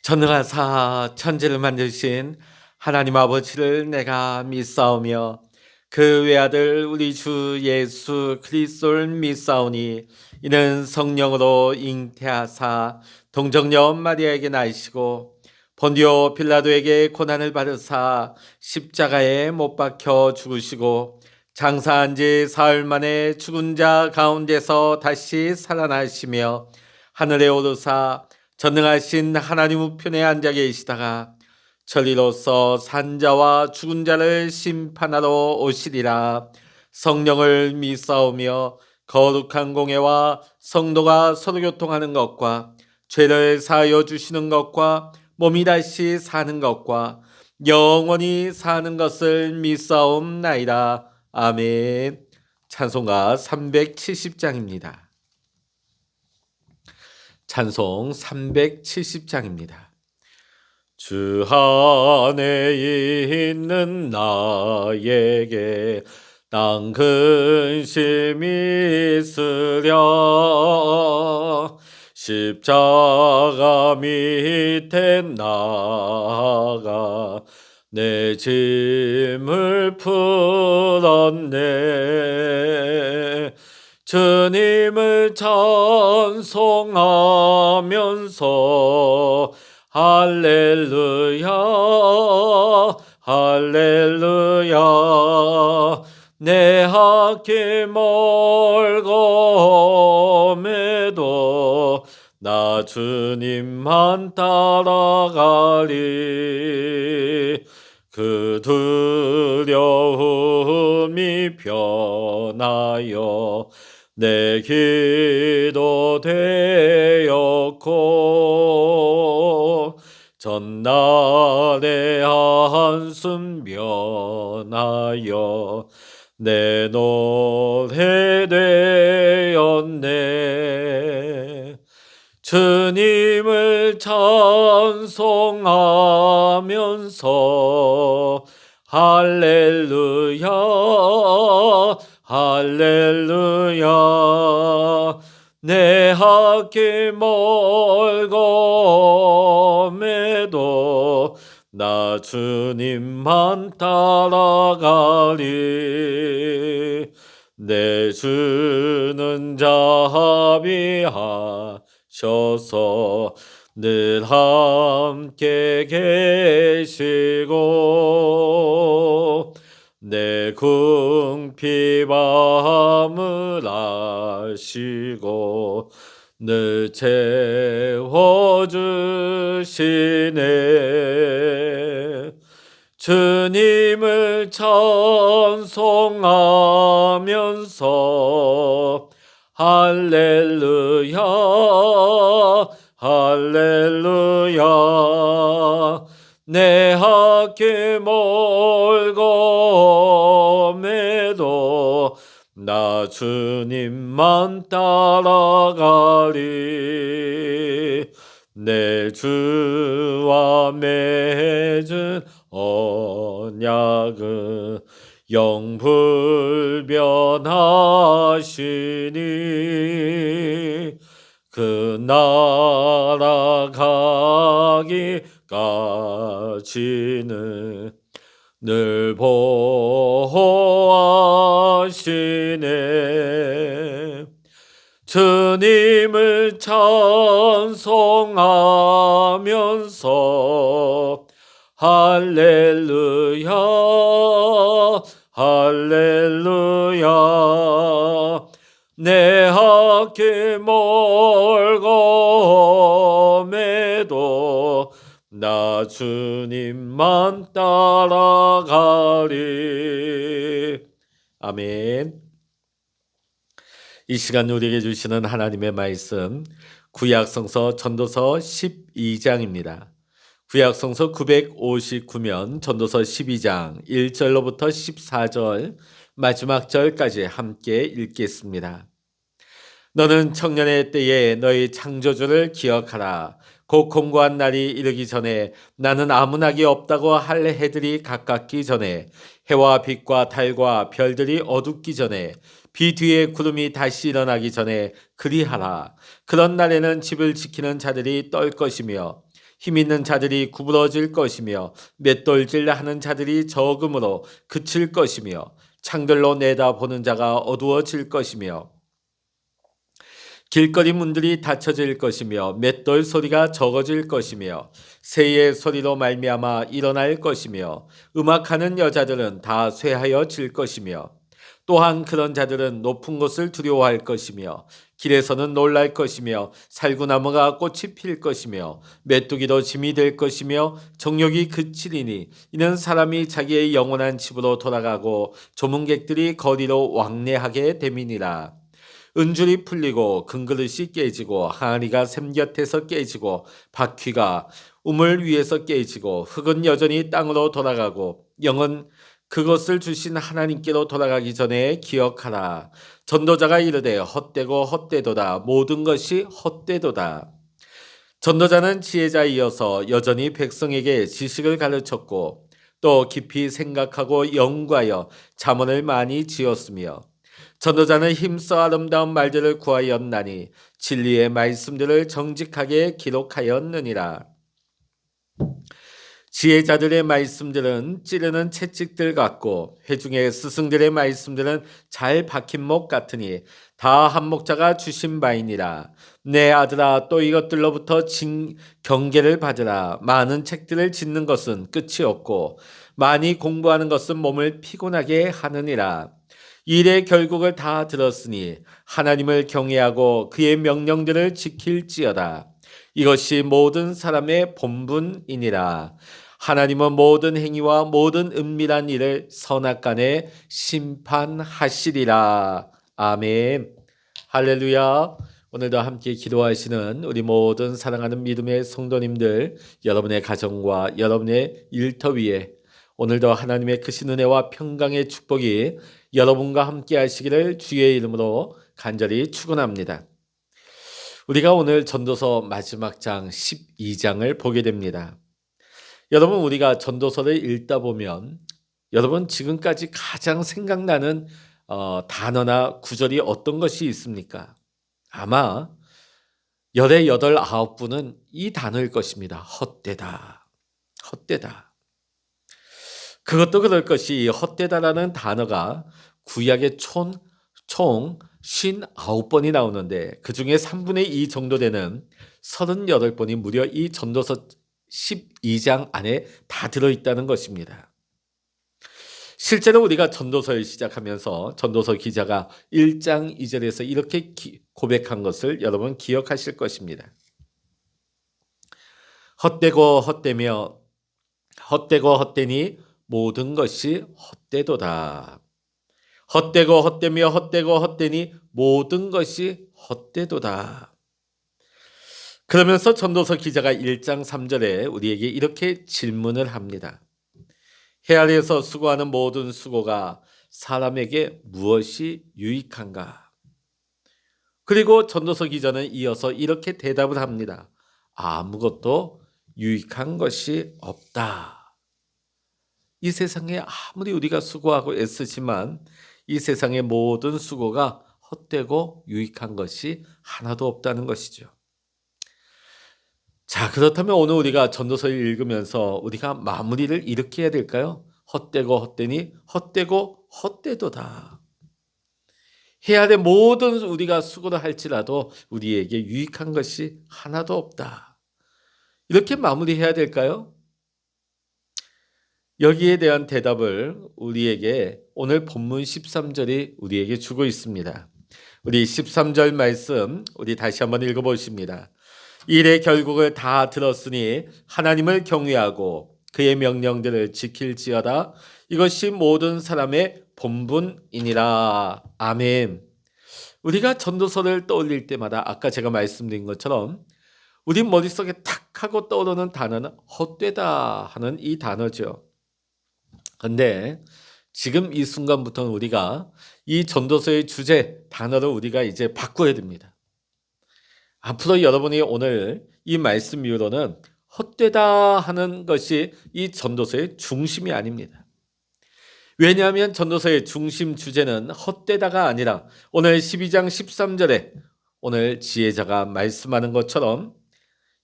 전능하사 천지를 만드신 하나님 아버지를 내가 믿사오며 그 외아들 우리 주 예수 그리스도를 믿사오니 이는 성령으로 잉태하사 동정녀 마리아에게 나시고 본디오 빌라도에게 고난을 받으사 십자가에 못 박혀 죽으시고 장사한 지 사흘 만에 죽은 자 가운데서 다시 살아나시며 하늘에 오르사 전능하신 하나님 우편에 앉아 계시다가 천리로서 산자와 죽은 자를 심판하러 오시리라. 성령을 믿사오며 거룩한 공예와 성도가 서로 교통하는 것과 죄를 사하여 주시는 것과 몸이 다시 사는 것과 영원히 사는 것을 믿사옵나이다. 아멘. 찬송가 370장입니다. 찬송 370장입니다. 주 안에 있는 나에게 땅 근심이 있으랴. 십자가 밑에 나가 내 짐을 풀었네. 주님을 찬송하면서 할렐루야 할렐루야 내 앞길 멀검에도 나 주님만 따라가리. 그 두려움이 변하여 내 기도 되었고 전날의 한숨 변하여 내 노래 되었네. 주님을 찬송하면서 할렐루야 할렐루야 내 앞길 멀검에도 나 주님만 따라가리. 내 주는 자비하셔서 늘 함께 계시고 내 궁핍함을 아시고 늘 채워주시네. 주님을 찬송하면서 할렐루야 할렐루야 내 앞길 멀검에도 나 주님만 따라가리. 내 주와 맺은 언약은 영불변하시니 그 나라 가기까지는 늘 보호하시네. 주님을 찬송하면서 할렐루야 할렐루야 내 앞길 멀검에도 나 주님만 따라가리. 아멘. 이 시간 우리에게 주시는 하나님의 말씀 구약성서 전도서 12장입니다. 구약성서 959면 전도서 12장 1절로부터 14절 마지막 절까지 함께 읽겠습니다. 너는 청년의 때에 너희 창조주를 기억하라. 곧 공고한 날이 이르기 전에 나는 아무 낙이 없다고 할 해들이 가깝기 전에 해와 빛과 달과 별들이 어둡기 전에 비 뒤에 구름이 다시 일어나기 전에 그리하라. 그런 날에는 집을 지키는 자들이 떨 것이며 힘 있는 자들이 구부러질 것이며 맷돌질하는 자들이 적음으로 그칠 것이며 창들로 내다보는 자가 어두워질 것이며 길거리 문들이 닫혀질 것이며 맷돌 소리가 적어질 것이며 새의 소리로 말미암아 일어날 것이며 음악하는 여자들은 다 쇠하여질 것이며 또한 그런 자들은 높은 곳을 두려워할 것이며 길에서는 놀랄 것이며 살구나무가 꽃이 필 것이며 메뚜기도 짐이 될 것이며 정욕이 그치리니 이는 사람이 자기의 영원한 집으로 돌아가고 조문객들이 거리로 왕래하게 됨이니라. 은줄이 풀리고 금그릇이 깨지고 항아리가 샘 곁에서 깨지고 바퀴가 우물 위에서 깨지고 흙은 여전히 땅으로 돌아가고 영은 그것을 주신 하나님께로 돌아가기 전에 기억하라. 전도자가 이르되 헛되고 헛되도다. 모든 것이 헛되도다. 전도자는 지혜자이어서 여전히 백성에게 지식을 가르쳤고 또 깊이 생각하고 연구하여 잠언을 많이 지었으며 전도자는 힘써 아름다운 말들을 구하였나니 진리의 말씀들을 정직하게 기록하였느니라. 지혜자들의 말씀들은 찌르는 채찍들 같고 회중의 스승들의 말씀들은 잘 박힌 목 같으니 다 한 목자가 주신 바이니라. 내 아들아 또 이것들로부터 경계를 받으라. 많은 책들을 짓는 것은 끝이 없고 많이 공부하는 것은 몸을 피곤하게 하느니라. 일의 결국을 다 들었으니 하나님을 경외하고 그의 명령들을 지킬지어다. 이것이 모든 사람의 본분이니라. 하나님은 모든 행위와 모든 은밀한 일을 선악간에 심판하시리라. 아멘. 할렐루야. 오늘도 함께 기도하시는 우리 모든 사랑하는 믿음의 성도님들, 여러분의 가정과 여러분의 일터 위에 오늘도 하나님의 크신 은혜와 평강의 축복이 여러분과 함께 하시기를 주의 이름으로 간절히 축원합니다. 우리가 오늘 전도서 마지막 장 12장을 보게 됩니다. 여러분, 우리가 전도서를 읽다 보면 여러분 지금까지 가장 생각나는 단어나 구절이 어떤 것이 있습니까? 아마 18, 19분은 이 단어일 것입니다. 헛되다. 헛되다. 그것도 그럴 것이 헛되다라는 단어가 구약에 총 59번이 나오는데 그중에 3분의 2 정도 되는 38번이 무려 이 전도서 12장 안에 다 들어있다는 것입니다. 실제로 우리가 전도서를 시작하면서 전도서 기자가 1장 2절에서 이렇게 고백한 것을 여러분 기억하실 것입니다. 헛되고 헛되며 헛되고 헛되니 모든 것이 헛되도다. 헛되고 헛되며 헛되고 헛되니 모든 것이 헛되도다. 그러면서 전도서 기자가 1장 3절에 우리에게 이렇게 질문을 합니다. 해 아래에서 수고하는 모든 수고가 사람에게 무엇이 유익한가? 그리고 전도서 기자는 이어서 이렇게 대답을 합니다. 아무것도 유익한 것이 없다. 이 세상에 아무리 우리가 수고하고 애쓰지만 이 세상의 모든 수고가 헛되고 유익한 것이 하나도 없다는 것이죠. 자, 그렇다면 오늘 우리가 전도서를 읽으면서 우리가 마무리를 이렇게 해야 될까요? 헛되고 헛되니 헛되고 헛되도다. 해야 될 모든 우리가 수고를 할지라도 우리에게 유익한 것이 하나도 없다. 이렇게 마무리해야 될까요? 여기에 대한 대답을 우리에게 오늘 본문 13절이 우리에게 주고 있습니다. 우리 13절 말씀 우리 다시 한번 읽어보십니다. 일의 결국을 다 들었으니 하나님을 경외하고 그의 명령들을 지킬지어다. 이것이 모든 사람의 본분이니라. 아멘. 우리가 전도서를 떠올릴 때마다 아까 제가 말씀드린 것처럼 우리 머릿속에 탁 하고 떠오르는 단어는 헛되다 하는 이 단어죠. 그런데 지금 이 순간부터는 우리가 이 전도서의 주제 단어를 우리가 이제 바꿔야 됩니다. 앞으로 여러분이 오늘 이 말씀 이후로는 헛되다 하는 것이 이 전도서의 중심이 아닙니다. 왜냐하면 전도서의 중심 주제는 헛되다가 아니라 오늘 12장 13절에 오늘 지혜자가 말씀하는 것처럼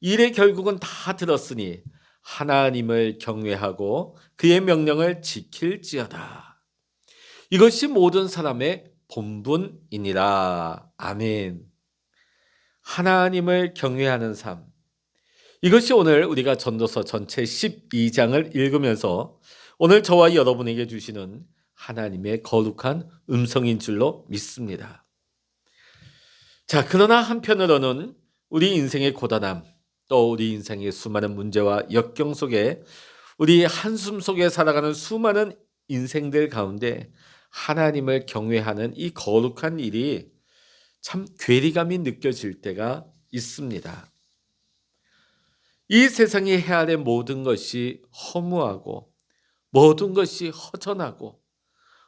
일의 결국은 다 들었으니 하나님을 경외하고 그의 명령을 지킬지어다. 이것이 모든 사람의 본분이니라. 아멘. 하나님을 경외하는 삶. 이것이 오늘 우리가 전도서 전체 12장을 읽으면서 오늘 저와 여러분에게 주시는 하나님의 거룩한 음성인 줄로 믿습니다. 자, 그러나 한편으로는 우리 인생의 고단함, 또 우리 인생의 수많은 문제와 역경 속에 우리 한숨 속에 살아가는 수많은 인생들 가운데 하나님을 경외하는 이 거룩한 일이 참 괴리감이 느껴질 때가 있습니다. 이 세상의 해 아래 모든 것이 허무하고 모든 것이 허전하고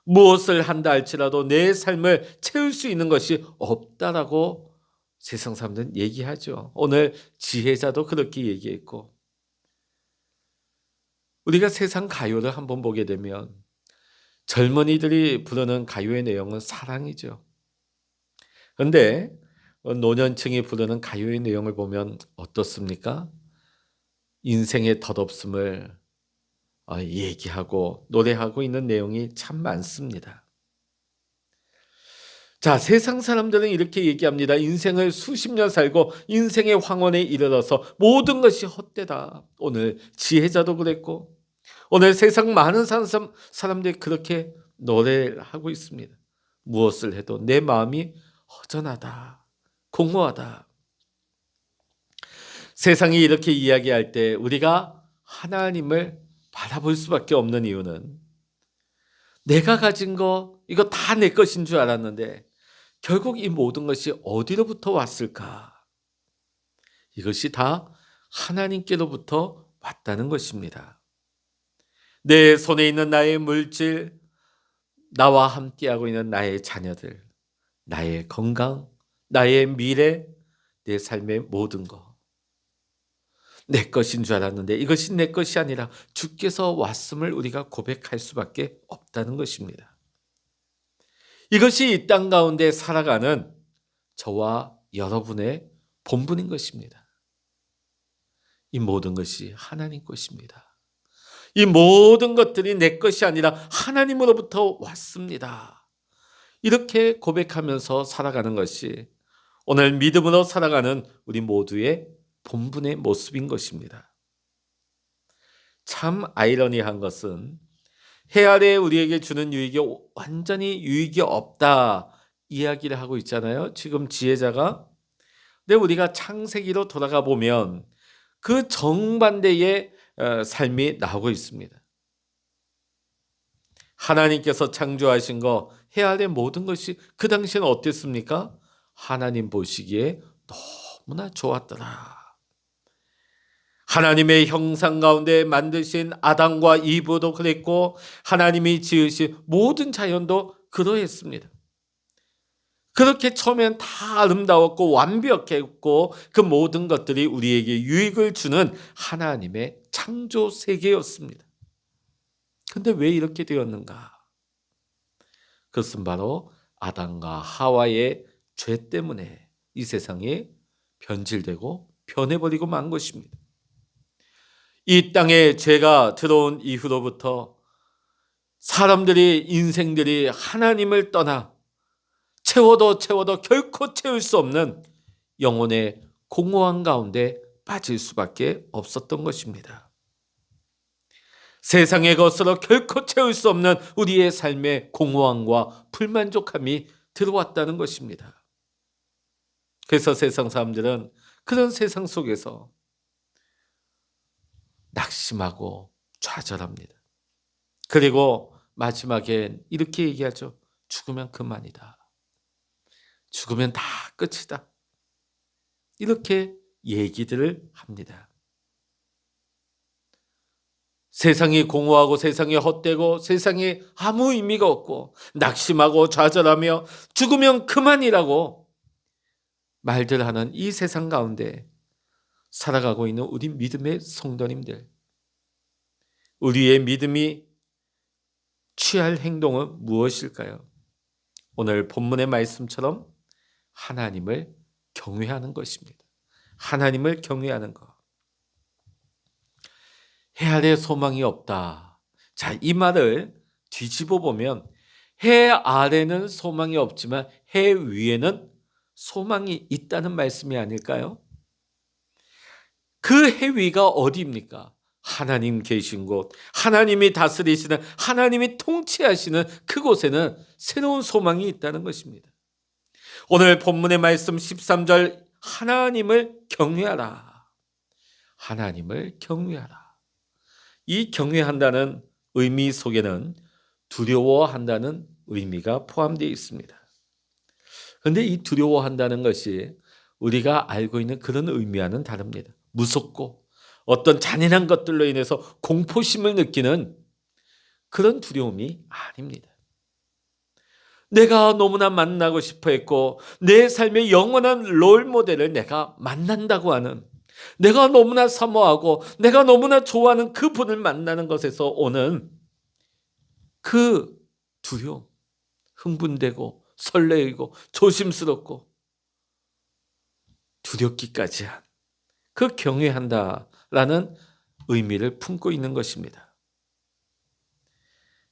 무엇을 한다 할지라도 내 삶을 채울 수 있는 것이 없다라고 세상 사람들은 얘기하죠. 오늘 지혜자도 그렇게 얘기했고, 우리가 세상 가요를 한번 보게 되면 젊은이들이 부르는 가요의 내용은 사랑이죠. 그런데 노년층이 부르는 가요의 내용을 보면 어떻습니까? 인생의 덧없음을 얘기하고 노래하고 있는 내용이 참 많습니다. 자, 세상 사람들은 이렇게 얘기합니다. 인생을 수십 년 살고 인생의 황혼에 이르러서 모든 것이 헛되다. 오늘 지혜자도 그랬고 오늘 세상 많은 사람들이 그렇게 노래를 하고 있습니다. 무엇을 해도 내 마음이 허전하다, 공허하다. 세상이 이렇게 이야기할 때 우리가 하나님을 바라볼 수밖에 없는 이유는 내가 가진 거 이거 다 내 것인 줄 알았는데 결국 이 모든 것이 어디로부터 왔을까? 이것이 다 하나님께로부터 왔다는 것입니다. 내 손에 있는 나의 물질, 나와 함께하고 있는 나의 자녀들, 나의 건강, 나의 미래, 내 삶의 모든 것. 내 것인 줄 알았는데 이것이 내 것이 아니라 주께서 왔음을 우리가 고백할 수밖에 없다는 것입니다. 이것이 이 땅 가운데 살아가는 저와 여러분의 본분인 것입니다. 이 모든 것이 하나님 것입니다. 이 모든 것들이 내 것이 아니라 하나님으로부터 왔습니다. 이렇게 고백하면서 살아가는 것이 오늘 믿음으로 살아가는 우리 모두의 본분의 모습인 것입니다. 참 아이러니한 것은 해 아래 우리에게 주는 유익이 완전히 유익이 없다 이야기를 하고 있잖아요. 지금 지혜자가. 근데 우리가 창세기로 돌아가 보면 그 정반대의 삶이 나오고 있습니다. 하나님께서 창조하신 거 해 아래 모든 것이 그 당시에는 어땠습니까? 하나님 보시기에 너무나 좋았더라. 하나님의 형상 가운데 만드신 아담과 이브도 그랬고 하나님이 지으신 모든 자연도 그러했습니다. 그렇게 처음엔 다 아름다웠고 완벽했고 그 모든 것들이 우리에게 유익을 주는 하나님의 창조 세계였습니다. 근데 왜 이렇게 되었는가? 그것은 바로 아담과 하와의 죄 때문에 이 세상이 변질되고 변해버리고 만 것입니다. 이 땅에 죄가 들어온 이후로부터 사람들이 인생들이 하나님을 떠나 채워도 결코 채울 수 없는 영혼의 공허한 가운데 빠질 수밖에 없었던 것입니다. 세상의 것으로 결코 채울 수 없는 우리의 삶의 공허함과 불만족함이 들어왔다는 것입니다. 그래서 세상 사람들은 그런 세상 속에서 낙심하고 좌절합니다. 그리고 마지막엔 이렇게 얘기하죠. 죽으면 그만이다. 죽으면 다 끝이다. 이렇게 얘기들을 합니다. 세상이 공허하고 세상이 헛되고 세상에 아무 의미가 없고 낙심하고 좌절하며 죽으면 그만이라고 말들 하는 이 세상 가운데 살아가고 있는 우리 믿음의 성도님들, 우리의 믿음이 취할 행동은 무엇일까요? 오늘 본문의 말씀처럼 하나님을 경외하는 것입니다. 하나님을 경외하는 것. 해 아래 소망이 없다. 자, 이 말을 뒤집어 보면 해 아래는 소망이 없지만 해 위에는 소망이 있다는 말씀이 아닐까요? 그 해 위가 어디입니까? 하나님 계신 곳, 하나님이 다스리시는, 하나님이 통치하시는 그곳에는 새로운 소망이 있다는 것입니다. 오늘 본문의 말씀 13절, 하나님을 경외하라. 하나님을 경외하라. 이 경외한다는 의미 속에는 두려워한다는 의미가 포함되어 있습니다. 그런데 이 두려워한다는 것이 우리가 알고 있는 그런 의미와는 다릅니다. 무섭고 어떤 잔인한 것들로 인해서 공포심을 느끼는 그런 두려움이 아닙니다. 내가 너무나 만나고 싶어 했고 내 삶의 영원한 롤모델을 내가 만난다고 하는, 내가 너무나 사모하고 내가 너무나 좋아하는 그분을 만나는 것에서 오는 그 두려움, 흥분되고 설레이고 조심스럽고 두렵기까지 한 그 경외한다라는 의미를 품고 있는 것입니다.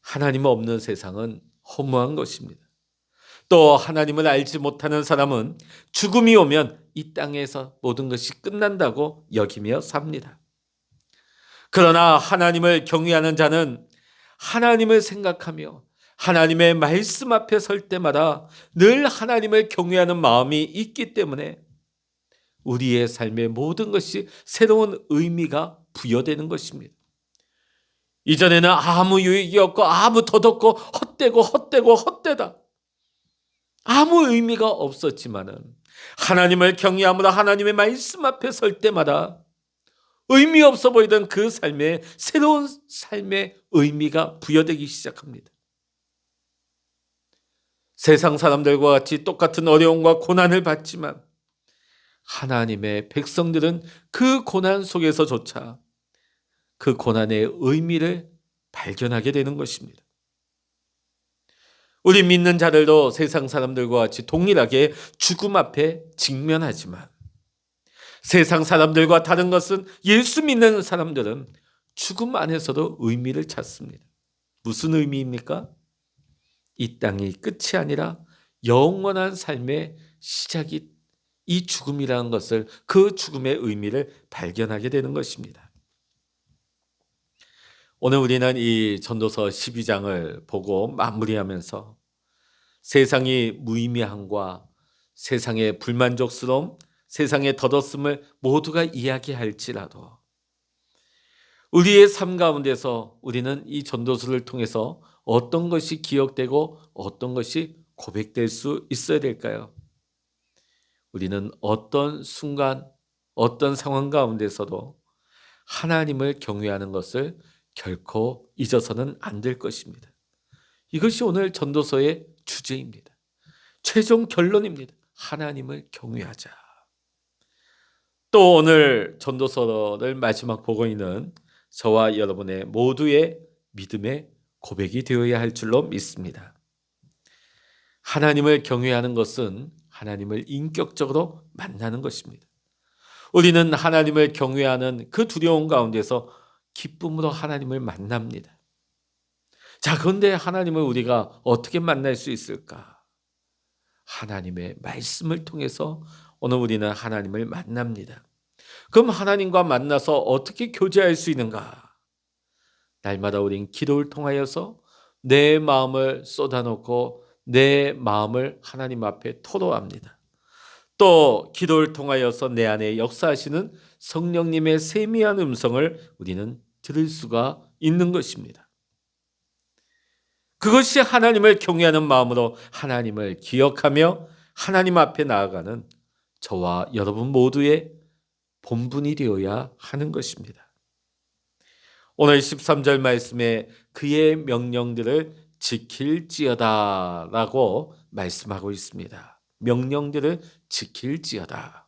하나님 없는 세상은 허무한 것입니다. 또 하나님을 알지 못하는 사람은 죽음이 오면 이 땅에서 모든 것이 끝난다고 여기며 삽니다. 그러나 하나님을 경외하는 자는 하나님을 생각하며 하나님의 말씀 앞에 설 때마다 늘 하나님을 경외하는 마음이 있기 때문에 우리의 삶의 모든 것이 새로운 의미가 부여되는 것입니다. 이전에는 아무 유익이 없고 아무 덧없고 헛되다. 아무 의미가 없었지만은 하나님을 경외함으로 하나님의 말씀 앞에 설 때마다 의미 없어 보이던 그 삶에 새로운 삶의 의미가 부여되기 시작합니다. 세상 사람들과 같이 똑같은 어려움과 고난을 받지만 하나님의 백성들은 그 고난 속에서조차 그 고난의 의미를 발견하게 되는 것입니다. 우리 믿는 자들도 세상 사람들과 같이 동일하게 죽음 앞에 직면하지만 세상 사람들과 다른 것은 예수 믿는 사람들은 죽음 안에서도 의미를 찾습니다. 무슨 의미입니까? 이 땅이 끝이 아니라 영원한 삶의 시작이 이 죽음이라는 것을, 그 죽음의 의미를 발견하게 되는 것입니다. 오늘 우리는 이 전도서 12장을 보고 마무리하면서 세상이 무의미함과 세상의 불만족스러움, 세상의 덧없음을 모두가 이야기할지라도 우리의 삶 가운데서 우리는 이 전도서를 통해서 어떤 것이 기억되고 어떤 것이 고백될 수 있어야 될까요? 우리는 어떤 순간, 어떤 상황 가운데서도 하나님을 경외하는 것을 결코 잊어서는 안 될 것입니다. 이것이 오늘 전도서의 주제입니다. 최종 결론입니다. 하나님을 경외하자. 또 오늘 전도서를 마지막 보고 있는 저와 여러분의 모두의 믿음의 고백이 되어야 할 줄로 믿습니다. 하나님을 경외하는 것은 하나님을 인격적으로 만나는 것입니다. 우리는 하나님을 경외하는 그 두려움 가운데서 기쁨으로 하나님을 만납니다. 자, 그런데 하나님을 우리가 어떻게 만날 수 있을까? 하나님의 말씀을 통해서 오늘 우리는 하나님을 만납니다. 그럼 하나님과 만나서 어떻게 교제할 수 있는가? 날마다 우린 기도를 통하여서 내 마음을 쏟아놓고 내 마음을 하나님 앞에 토로합니다. 또 기도를 통하여서 내 안에 역사하시는 성령님의 세미한 음성을 우리는 들을 수가 있는 것입니다. 그것이 하나님을 경외하는 마음으로 하나님을 기억하며 하나님 앞에 나아가는 저와 여러분 모두의 본분이 되어야 하는 것입니다. 오늘 13절 말씀에 그의 명령들을 지킬지어다 라고 말씀하고 있습니다. 명령들을 지킬지어다.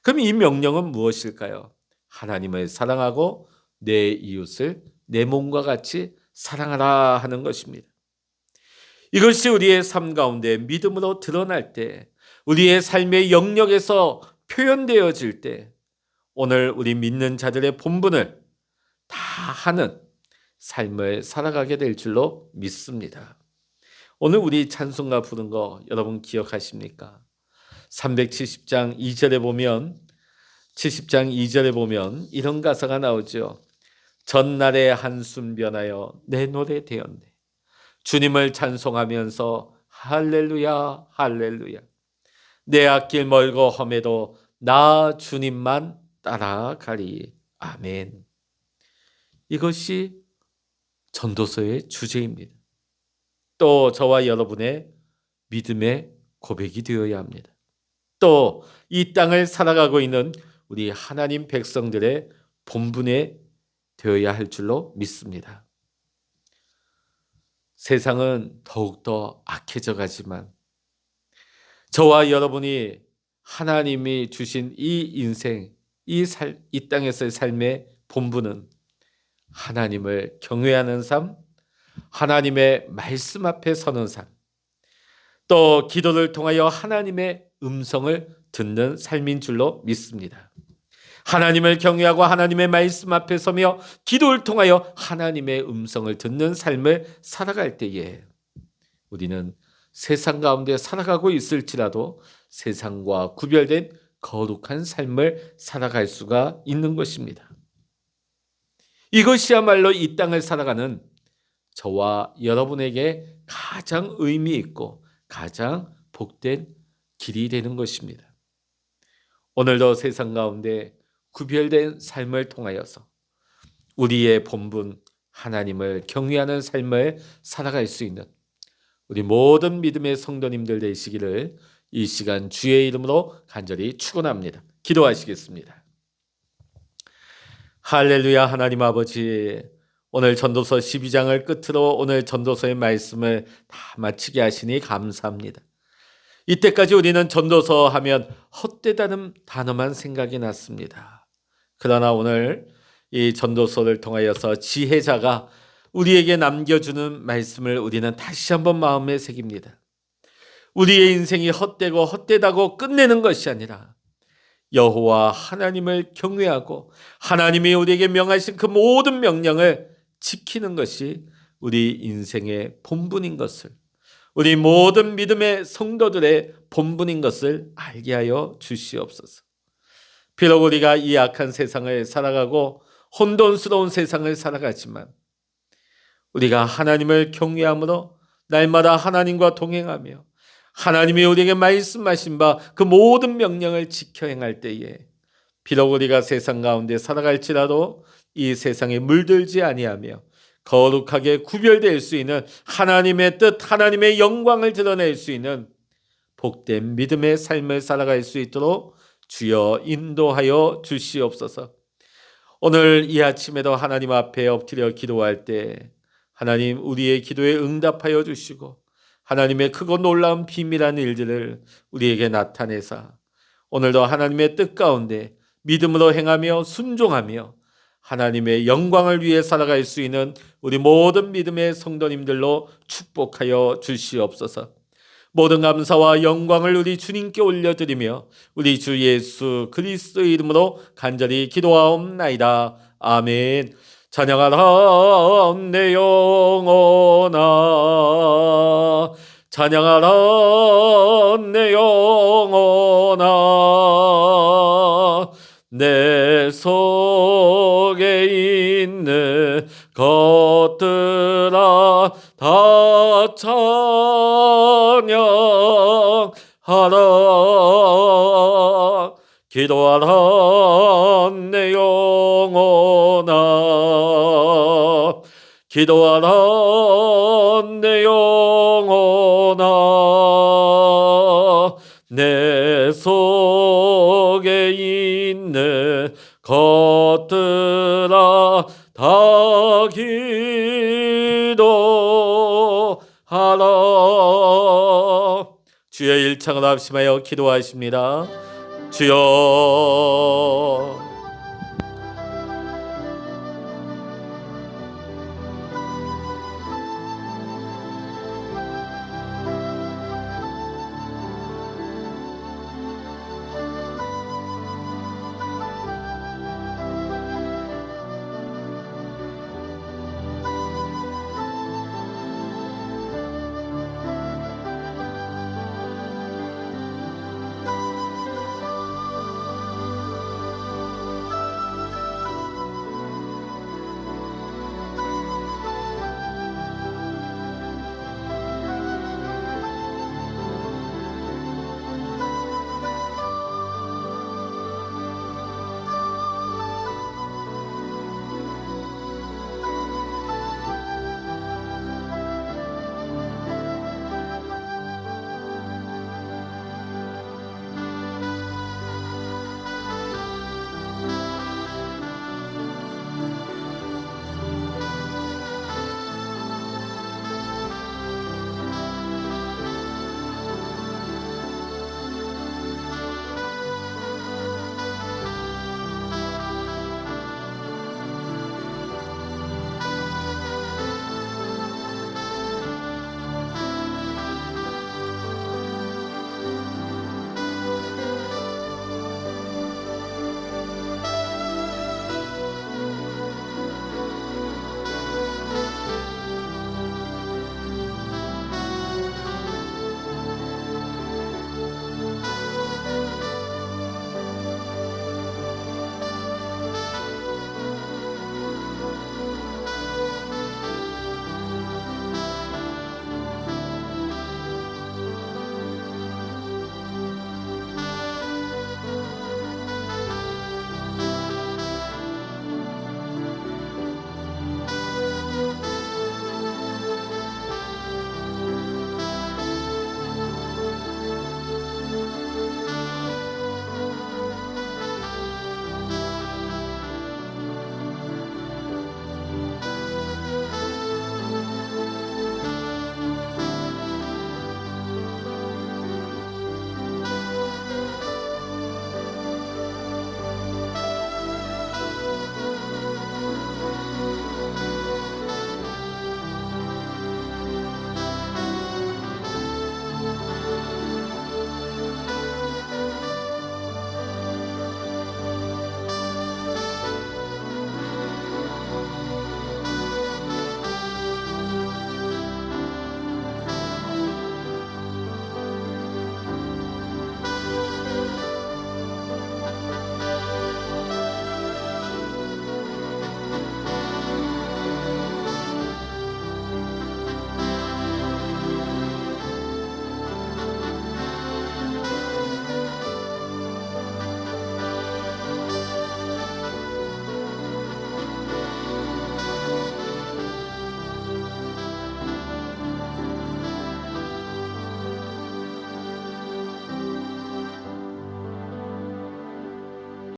그럼 이 명령은 무엇일까요? 하나님을 사랑하고 내 이웃을 내 몸과 같이 사랑하라 하는 것입니다. 이것이 우리의 삶 가운데 믿음으로 드러날 때 우리의 삶의 영역에서 표현되어질 때 오늘 우리 믿는 자들의 본분을 다 하는 삶을 살아가게 될 줄로 믿습니다. 오늘 우리 찬송가 부른 거 여러분 기억하십니까? 370장 2절에 보면 70장 2절에 보면 이런 가사가 나오죠. 전날의 한숨 변하여 내 노래 되었네. 주님을 찬송하면서 할렐루야 할렐루야. 내 앞길 멀고 험해도 나 주님만 따라가리. 아멘. 이것이 전도서의 주제입니다. 또 저와 여러분의 믿음의 고백이 되어야 합니다. 또 이 땅을 살아가고 있는 우리 하나님 백성들의 본분에 되어야 할 줄로 믿습니다. 세상은 더욱더 악해져 가지만 저와 여러분이 하나님이 주신 이 인생, 이 땅에서의 삶의 본분은 하나님을 경외하는 삶, 하나님의 말씀 앞에 서는 삶, 또 기도를 통하여 하나님의 음성을 듣는 삶인 줄로 믿습니다. 하나님을 경외하고 하나님의 말씀 앞에 서며 기도를 통하여 하나님의 음성을 듣는 삶을 살아갈 때에 우리는 세상 가운데 살아가고 있을지라도 세상과 구별된 거룩한 삶을 살아갈 수가 있는 것입니다. 이것이야말로 이 땅을 살아가는 저와 여러분에게 가장 의미 있고 가장 복된 길이 되는 것입니다. 오늘도 세상 가운데 구별된 삶을 통하여서 우리의 본분 하나님을 경외하는 삶을 살아갈 수 있는 우리 모든 믿음의 성도님들 되시기를 이 시간 주의 이름으로 간절히 축원합니다. 기도하시겠습니다. 할렐루야. 하나님 아버지, 오늘 전도서 12장을 끝으로 오늘 전도서의 말씀을 다 마치게 하시니 감사합니다. 이때까지 우리는 전도서 하면 헛되다는 단어만 생각이 났습니다. 그러나 오늘 이 전도서를 통하여서 지혜자가 우리에게 남겨주는 말씀을 우리는 다시 한번 마음에 새깁니다. 우리의 인생이 헛되고 헛되다고 끝내는 것이 아니라 여호와 하나님을 경외하고 하나님이 우리에게 명하신 그 모든 명령을 지키는 것이 우리 인생의 본분인 것을, 우리 모든 믿음의 성도들의 본분인 것을 알게 하여 주시옵소서. 비록 우리가 이 악한 세상을 살아가고 혼돈스러운 세상을 살아가지만 우리가 하나님을 경외함으로 날마다 하나님과 동행하며 하나님이 우리에게 말씀하신 바 그 모든 명령을 지켜 행할 때에 비록 우리가 세상 가운데 살아갈지라도 이 세상에 물들지 아니하며 거룩하게 구별될 수 있는 하나님의 뜻, 하나님의 영광을 드러낼 수 있는 복된 믿음의 삶을 살아갈 수 있도록 주여 인도하여 주시옵소서. 오늘 이 아침에도 하나님 앞에 엎드려 기도할 때 하나님 우리의 기도에 응답하여 주시고 하나님의 크고 놀라운 비밀한 일들을 우리에게 나타내사 오늘도 하나님의 뜻 가운데 믿음으로 행하며 순종하며 하나님의 영광을 위해 살아갈 수 있는 우리 모든 믿음의 성도님들로 축복하여 주시옵소서. 모든 감사와 영광을 우리 주님께 올려드리며 우리 주 예수 그리스도의 이름으로 간절히 기도하옵나이다. 아멘. 찬양하라 내 영혼아, 찬양하라 내 영혼아, 내 속에 있는 것들아 다 찬양하라. 기도하라 내 영혼아, 기도하라 내 영혼아, 내 속에 있는 것들아 다 기도하라. 주여 일창을 합심하여 기도하십니다. 주여